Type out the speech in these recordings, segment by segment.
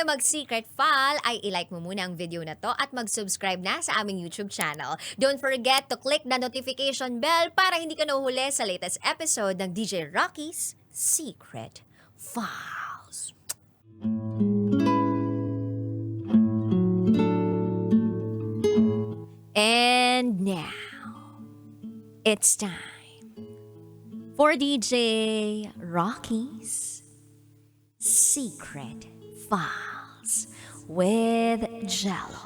mag-secret file ay ilike mo muna ang video na to at mag-subscribe na sa aming YouTube channel. Don't forget to click the notification bell para hindi ka nahuhuli sa latest episode ng DJ Rocky's Secret Files. And now, it's time for DJ Rocky's Secret Files with Jello.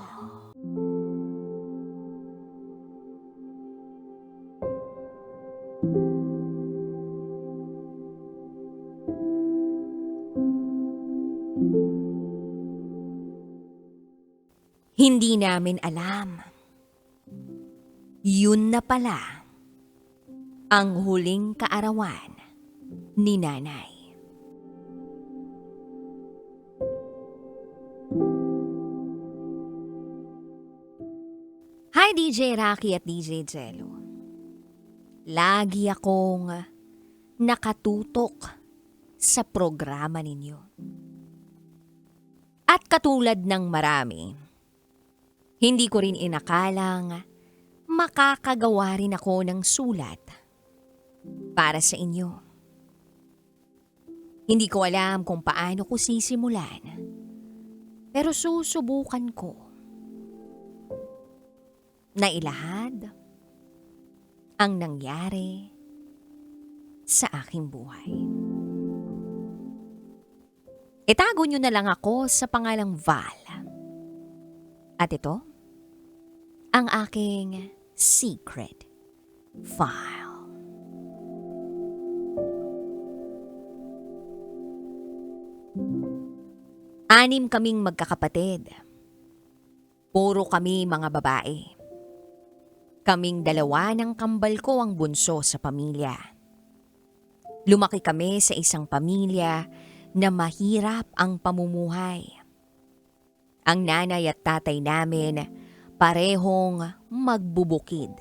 Hindi namin alam. Yun na pala ang huling kaarawan ni Nanay. Hi DJ Rocky at DJ Jello. Lagi akong nakatutok sa programa ninyo. At katulad ng marami, hindi ko rin inakalang makakagawa rin ako ng sulat para sa inyo. Hindi ko alam kung paano ko sisimulan, pero susubukan ko na ilahad ang nangyari sa aking buhay. Itago nyo na lang ako sa pangalang Val. At ito, ang aking secret file. Anim kaming magkakapatid. Puro kami mga babae. Kaming dalawa ng kambal ko ang bunso sa pamilya. Lumaki kami sa isang pamilya na mahirap ang pamumuhay. Ang nanay at tatay namin parehong magbubukid.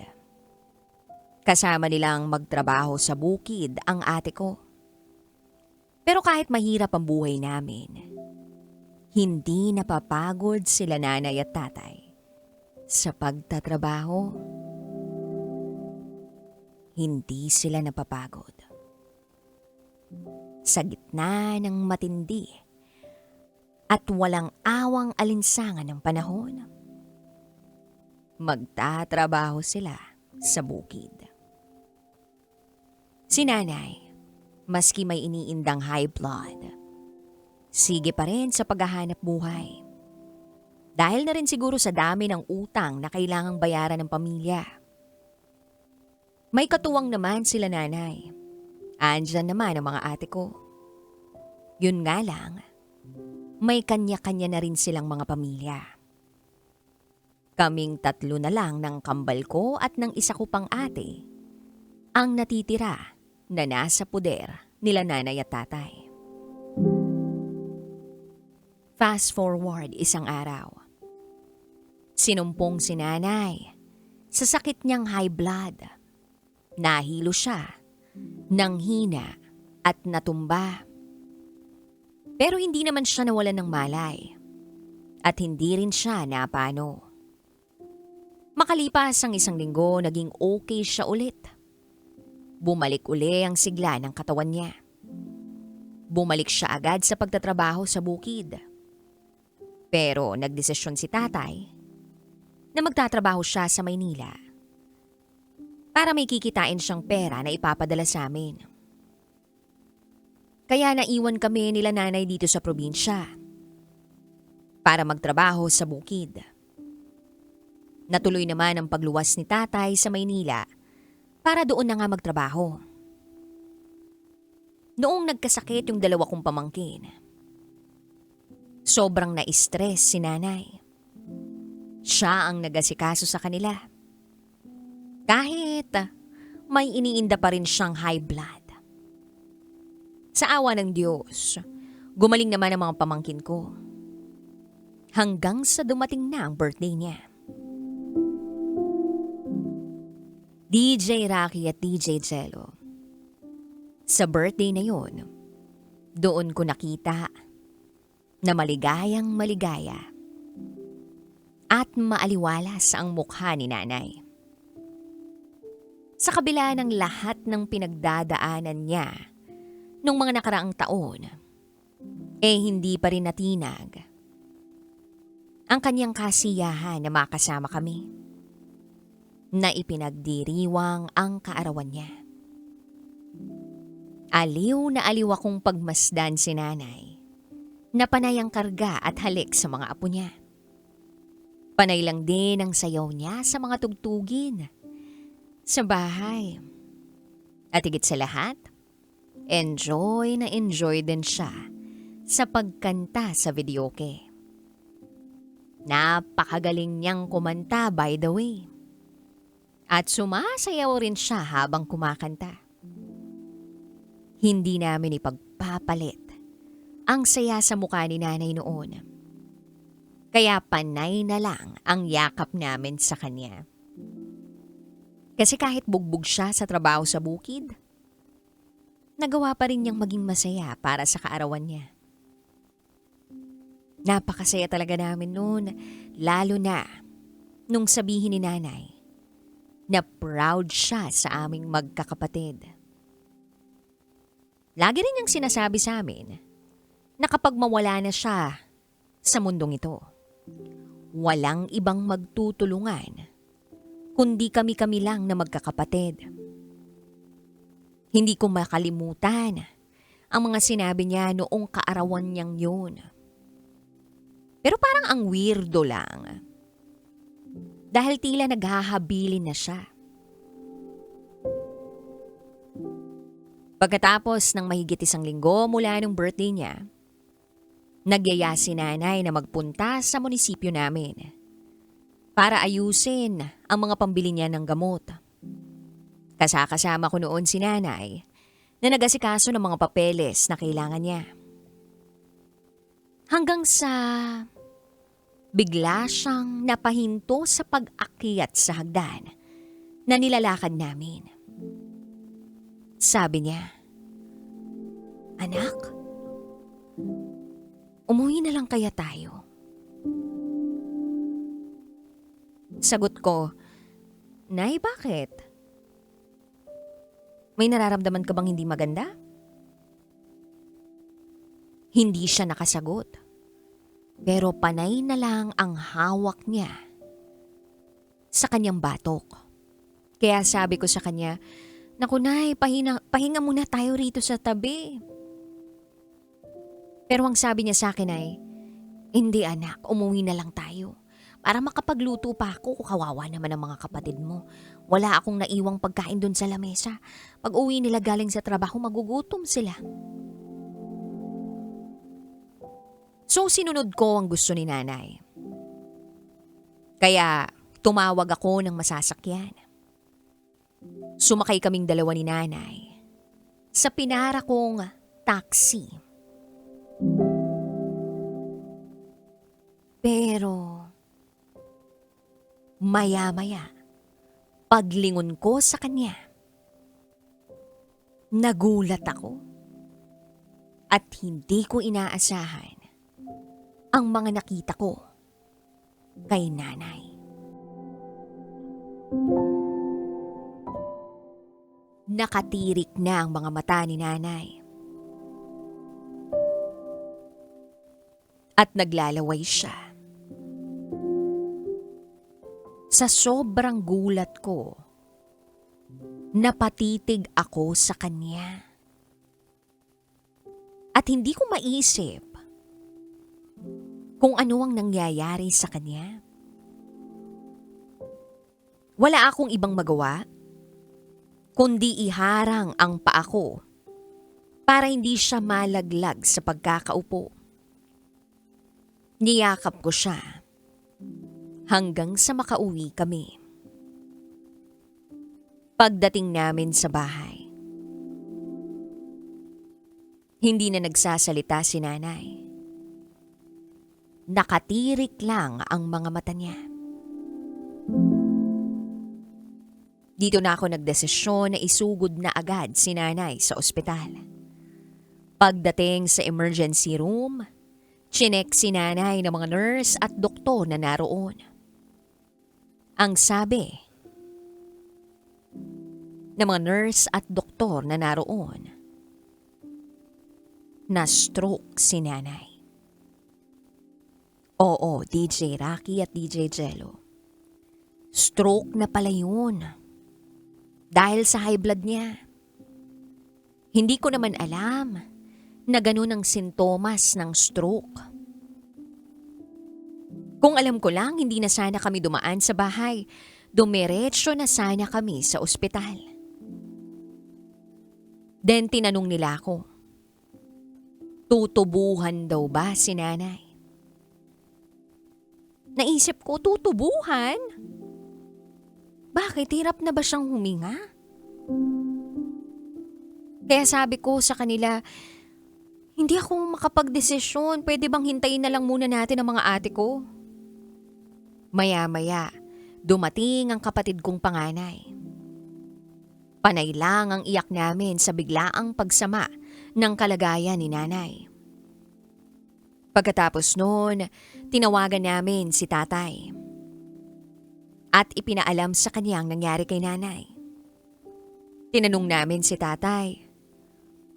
Kasama nilang magtrabaho sa bukid ang ate ko. Pero kahit mahirap ang buhay namin, hindi napapagod sila nanay at tatay sa pagtatrabaho. Hindi sila napapagod. Sa gitna ng matindi at walang awang alinsangan ng panahon, magtatrabaho sila sa bukid. Si nanay, maski may iniindang high blood, sige pa rin sa paghahanap buhay. Dahil na rin siguro sa dami ng utang na kailangang bayaran ng pamilya. May katuwang naman sila nanay. Andyan naman ang mga ate ko. Yun nga lang, may kanya-kanya na rin silang mga pamilya. Kaming tatlo na lang ng kambal ko at ng isa ko pang ate ang natitira na nasa puder nila nanay at tatay. Fast forward isang araw. Sinumpong si nanay sa sakit niyang high blood. Nahilo siya, nanghina at natumba. Pero hindi naman siya nawalan ng malay at hindi rin siya napano. Makalipas ang isang linggo, naging okay siya ulit. Bumalik uli ang sigla ng katawan niya. Bumalik siya agad sa pagtatrabaho sa bukid. Pero nagdesisyon si tatay na magtatrabaho siya sa Maynila para may kikitain siyang pera na ipapadala sa amin. Kaya naiwan kami nila nanay dito sa probinsya para magtrabaho sa bukid. Natuloy naman ang pagluwas ni tatay sa Maynila para doon na nga magtrabaho. Noong nagkasakit yung dalawa kong pamangkin, sobrang na-stress si nanay. Siya ang nagasikaso sa kanila. Kahit may iniinda pa rin siyang high blood. Sa awa ng Diyos, gumaling naman ang mga pamangkin ko. Hanggang sa dumating na ang birthday niya. DJ Rocky at DJ Jello. Sa birthday na yon, doon ko nakita na maligayang maligaya at maaliwalas ang mukha ni nanay. Sa kabila ng lahat ng pinagdadaanan niya nung mga nakaraang taon, hindi pa rin natinag ang kanyang kasiyahan na makasama kami, na ipinagdiriwang ang kaarawan niya. Aliw na aliw akong pagmasdan si nanay, na panay ang karga at halik sa mga apo niya. Panay lang din ang sayaw niya sa mga tugtugin sa bahay. At higit sa lahat, enjoy na enjoy din siya sa pagkanta sa videoke. Napakagaling niyang kumanta, by the way. At sumasayaw rin siya habang kumakanta. Hindi namin ipagpapalit ang saya sa mukha ni nanay noon. Kaya panay na lang ang yakap namin sa kanya. Kasi kahit bugbog siya sa trabaho sa bukid, nagawa pa rin niyang maging masaya para sa kaarawan niya. Napakasaya talaga namin noon, lalo na nung sabihin ni nanay na proud siya sa aming magkakapatid. Lagi rin niyang sinasabi sa amin na kapag mawala na siya sa mundong ito, walang ibang magtutulungan kundi kami-kami lang na magkakapatid. Hindi ko makalimutan ang mga sinabi niya noong kaarawan niyang yun. Pero parang ang weirdo lang. Dahil tila naghahabilin na siya. Pagkatapos ng mahigit 1 linggo mula nung birthday niya, nagyaya si nanay na magpunta sa munisipyo namin para ayusin ang mga pambili niya ng gamot. Kasama ko noon si nanay na nag-asikaso ng mga papeles na kailangan niya. Hanggang sa bigla siyang napahinto sa pag-akyat sa hagdan na nilalakad namin. Sabi niya, "Anak, umuwi na lang kaya tayo?" Sagot ko, "Nay, bakit? May nararamdaman ka bang hindi maganda?" Hindi siya nakasagot. Pero panay na lang ang hawak niya sa kanyang batok. Kaya sabi ko sa kanya, "Naku nay, pahinga muna tayo rito sa tabi." Pero ang sabi niya sa akin ay, "Hindi anak, umuwi na lang tayo. Para makapagluto pa ako, kawawa naman ang mga kapatid mo. Wala akong naiwang pagkain doon sa lamesa. Pag uwi nila galing sa trabaho, magugutom sila." So sinunod ko ang gusto ni nanay. Kaya tumawag ako ng masasakyan. Sumakay kaming dalawa ni nanay sa pinara kong taxi. Pero maya-maya, paglingon ko sa kanya, nagulat ako at hindi ko inaasahan ang mga nakita ko kay nanay. Nakatirik na ang mga mata ni nanay. At naglalaway siya. Sa sobrang gulat ko, napatitig ako sa kanya. At hindi ko maisip kung ano ang nangyayari sa kanya. Wala akong ibang magawa, kundi iharang ang paa ko para hindi siya malaglag sa pagkakaupo. Niyakap ko siya hanggang sa makauwi kami. Pagdating namin sa bahay, hindi na nagsasalita si nanay. Nakatirik lang ang mga mata niya. Dito na ako nagdesisyon na isugod na agad si nanay sa ospital. Pagdating sa emergency room, Chinek si nanay ng mga nurse at doktor na naroon. Ang sabi ng mga nurse at doktor na naroon, na stroke si nanay. Oo, DJ Rocky at DJ Jello. Stroke na pala yun. Dahil sa high blood niya. Hindi ko naman alam na ganun ang sintomas ng stroke. Kung alam ko lang, hindi na sana kami dumaan sa bahay. Dumiretso na sana kami sa ospital. Then tinanong nila ako, tutubuhan daw ba si nanay? Naisip ko, tutubuhan? Bakit? Hirap na ba siyang huminga? Kaya sabi ko sa kanila, hindi ako makapagdesisyon. Pwede bang hintayin na lang muna natin ang mga ate ko? Maya-maya, dumating ang kapatid kong panganay. Panay lang ang iyak namin sa biglaang pagsama ng kalagayan ni nanay. Pagkatapos noon, tinawagan namin si tatay. At ipinaalam sa kanyang nangyari kay nanay. Tinanong namin si tatay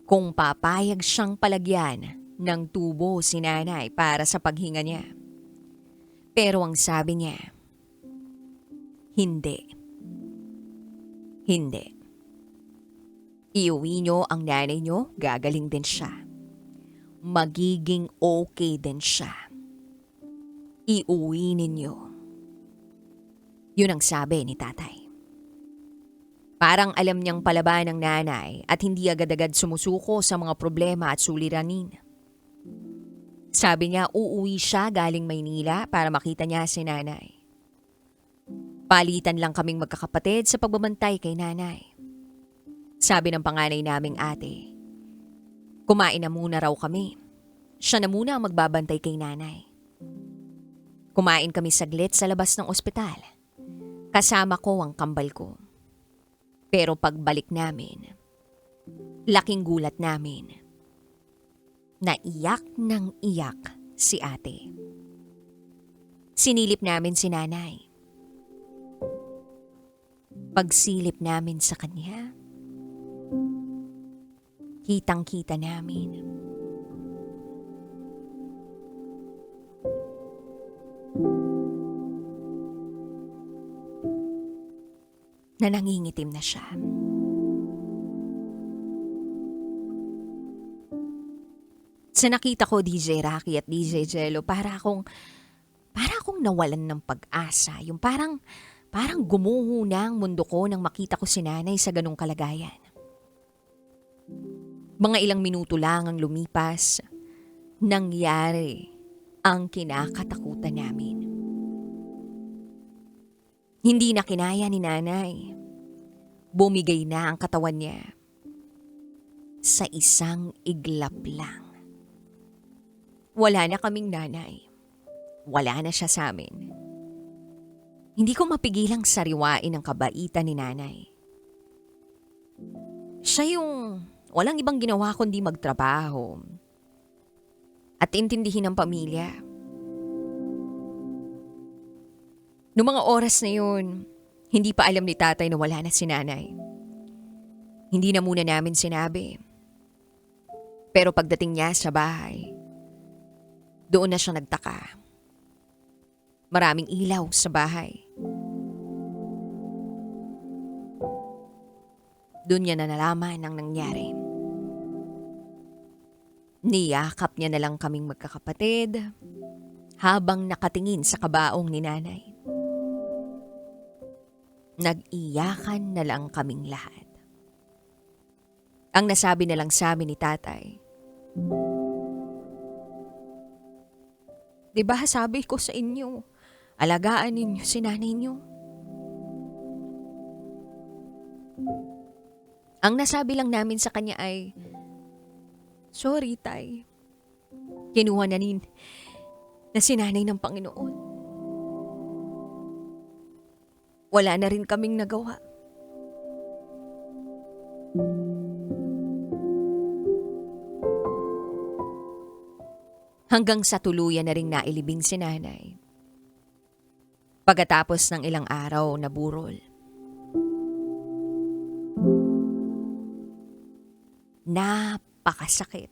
kung papayag siyang palagyan ng tubo si nanay para sa paghinga niya. Pero ang sabi niya, hindi. Hindi. Iuwi niyo ang nanay niyo, gagaling din siya. Magiging okay din siya. Iuwi ninyo. Yun ang sabi ni tatay. Parang alam niyang palaban ng nanay at hindi agad-agad sumusuko sa mga problema at suliranin. Sabi niya uuwi siya galing Maynila para makita niya si nanay. Palitan lang kaming magkakapatid sa pagbabantay kay nanay. Sabi ng panganay naming ate, kumain na muna raw kami. Siya na muna ang magbabantay kay nanay. Kumain kami saglit sa labas ng ospital. Kasama ko ang kambal ko. Pero pagbalik namin, laking gulat namin. Naiyak ng iyak si ate. Sinilip namin si nanay. Pagsilip namin sa kanya, kitang-kita namin. Na nangingitim na siya. Sa nakita ko, DJ Rocky at DJ Jello, para akong nawalan ng pag-asa. Yung parang gumuho na ang mundo ko nang makita ko si nanay sa ganong kalagayan. Mga ilang minuto lang ang lumipas, nangyari ang kinakatakutan namin. Hindi na kinaya ni nanay. Bumigay na ang katawan niya. Sa isang iglap lang. Wala na kaming nanay. Wala na siya sa amin. Hindi ko mapigilang sariwain ang kabaitan ni nanay. Siya yung walang ibang ginawa kundi magtrabaho at intindihin ang pamilya. Noong mga oras na yun, hindi pa alam ni tatay na wala na si nanay. Hindi na muna namin sinabi. Pero pagdating niya sa bahay, doon na siya nagtaka. Maraming ilaw sa bahay. Doon niya na nalaman ang nangyari. Niyakap niya na lang kaming magkakapatid habang nakatingin sa kabaong ni nanay. Nag-iyakan na lang kaming lahat. Ang nasabi na lang sa amin ni tatay, "Di ba sabi ko sa inyo, alagaan ninyo si nanay niyo?" Ang nasabi lang namin sa kanya ay, "Sorry, tay. Kinuha na si nanay ng Panginoon. Wala na rin kaming nagawa." hanggang sa tuluyan na ring nailibing si nanay. Pagkatapos ng ilang araw na burol. Napakasakit.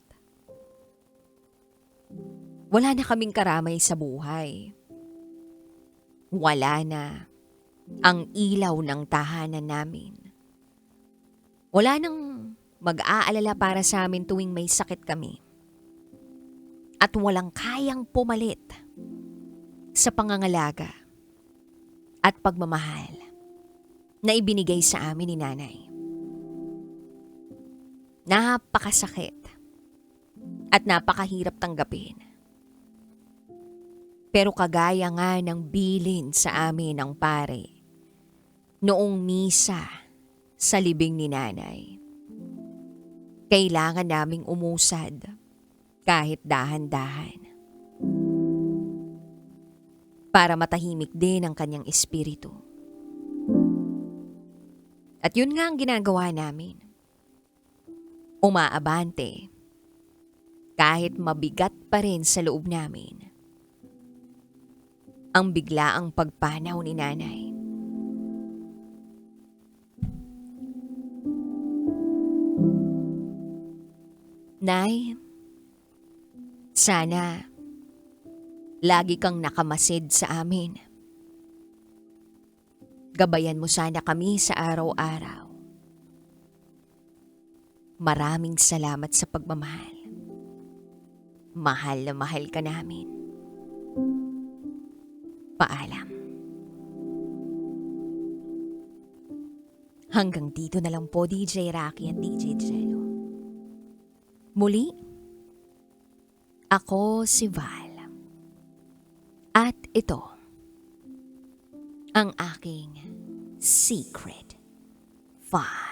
Wala na kaming karamay sa buhay. Wala na ang ilaw ng tahanan namin. Wala nang mag-aalala para sa amin tuwing may sakit kami. At walang kayang pumalit sa pangangalaga at pagmamahal na ibinigay sa amin ni nanay. Napakasakit at napakahirap tanggapin. Pero kagaya nga ng bilin sa amin ng pare noong misa sa libing ni nanay, kailangan naming umusad kahit dahan-dahan para matahimik din ang kanyang espiritu. At yun nga ang ginagawa namin. Umaabante kahit mabigat pa rin sa loob namin ang biglaang pagpanaw ni nanay. Nay, sana lagi kang nakamasid sa amin. Gabayan mo sana kami sa araw-araw. Maraming salamat sa pagmamahal. Mahal na mahal ka namin. Paalam. Hanggang dito na lang po, DJ Rocky at DJ Jello. Muli, ako si Val. At ito, ang aking secret file.